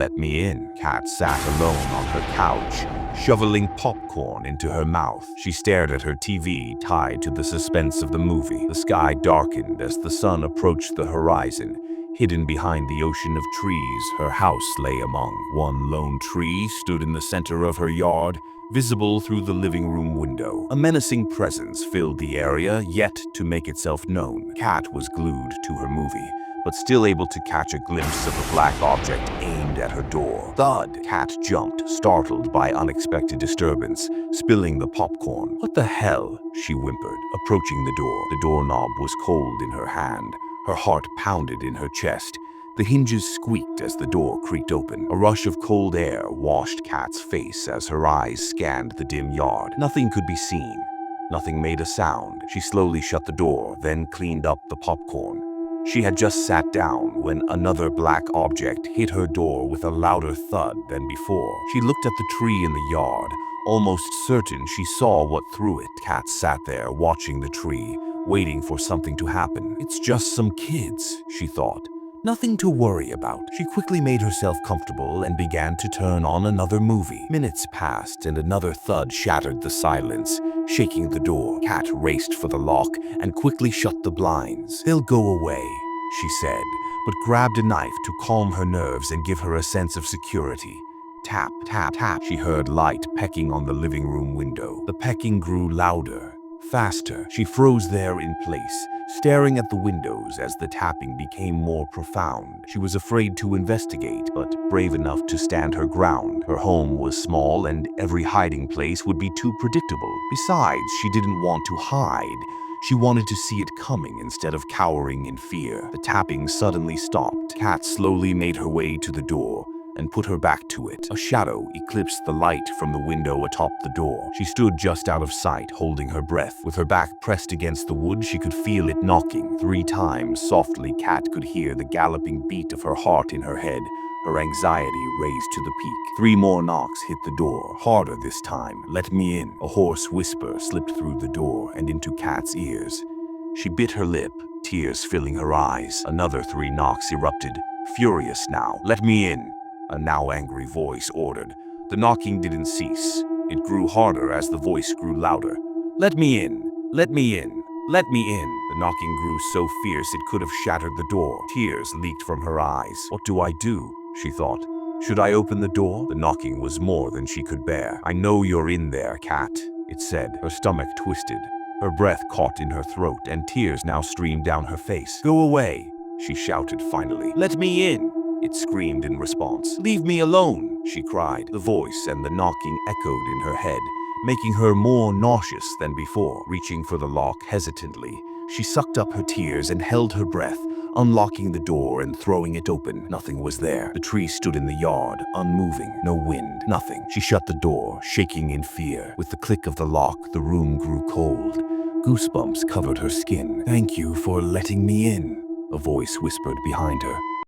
"Let me in." Kat sat alone on her couch, shoveling popcorn into her mouth. She stared at her TV, tied to the suspense of the movie. The sky darkened as the sun approached the horizon. Hidden behind the ocean of trees, her house lay among. One lone tree stood in the center of her yard, visible through the living room window. A menacing presence filled the area, yet to make itself known. Kat was glued to her movie, but still able to catch a glimpse of a black object aimed at her door. Thud! Kat jumped, startled by unexpected disturbance, spilling the popcorn. "What the hell?" she whimpered, approaching the door. The doorknob was cold in her hand. Her heart pounded in her chest. The hinges squeaked as the door creaked open. A rush of cold air washed Kat's face as her eyes scanned the dim yard. Nothing could be seen. Nothing made a sound. She slowly shut the door, then cleaned up the popcorn. She had just sat down when another black object hit her door with a louder thud than before. She looked at the tree in the yard, almost certain she saw what threw it. Kat sat there watching the tree, waiting for something to happen. "It's just some kids," she thought. "Nothing to worry about." She quickly made herself comfortable and began to turn on another movie. Minutes passed and another thud shattered the silence, shaking the door. Kat raced for the lock and quickly shut the blinds. "They'll go away," she said, but grabbed a knife to calm her nerves and give her a sense of security. Tap, tap, tap. She heard light pecking on the living room window. The pecking grew louder, faster. She froze there in place, staring at the windows as the tapping became more profound. She was afraid to investigate, but brave enough to stand her ground. Her home was small and every hiding place would be too predictable. Besides, she didn't want to hide. She wanted to see it coming instead of cowering in fear. The tapping suddenly stopped. Kat slowly made her way to the door and put her back to it. A shadow eclipsed the light from the window atop the door. She stood just out of sight, holding her breath. With her back pressed against the wood, she could feel it knocking. 3 times softly, Kat could hear the galloping beat of her heart in her head. Her anxiety raised to the peak. 3 more knocks hit the door, harder this time. "Let me in." A hoarse whisper slipped through the door and into Kat's ears. She bit her lip, tears filling her eyes. Another 3 knocks erupted, furious now. "Let me in," a now angry voice ordered. The knocking didn't cease. It grew harder as the voice grew louder. "Let me in! Let me in! Let me in!" The knocking grew so fierce it could have shattered the door. Tears leaked from her eyes. "What do I do?" she thought. "Should I open the door?" The knocking was more than she could bear. "I know you're in there, Kat," it said. Her stomach twisted. Her breath caught in her throat and tears now streamed down her face. "Go away," she shouted finally. "Let me in," it screamed in response. "Leave me alone," she cried. The voice and the knocking echoed in her head, making her more nauseous than before. Reaching for the lock hesitantly, she sucked up her tears and held her breath, unlocking the door and throwing it open. Nothing was there. The tree stood in the yard, unmoving. No wind, nothing. She shut the door, shaking in fear. With the click of the lock, the room grew cold. Goosebumps covered her skin. "Thank you for letting me in," a voice whispered behind her.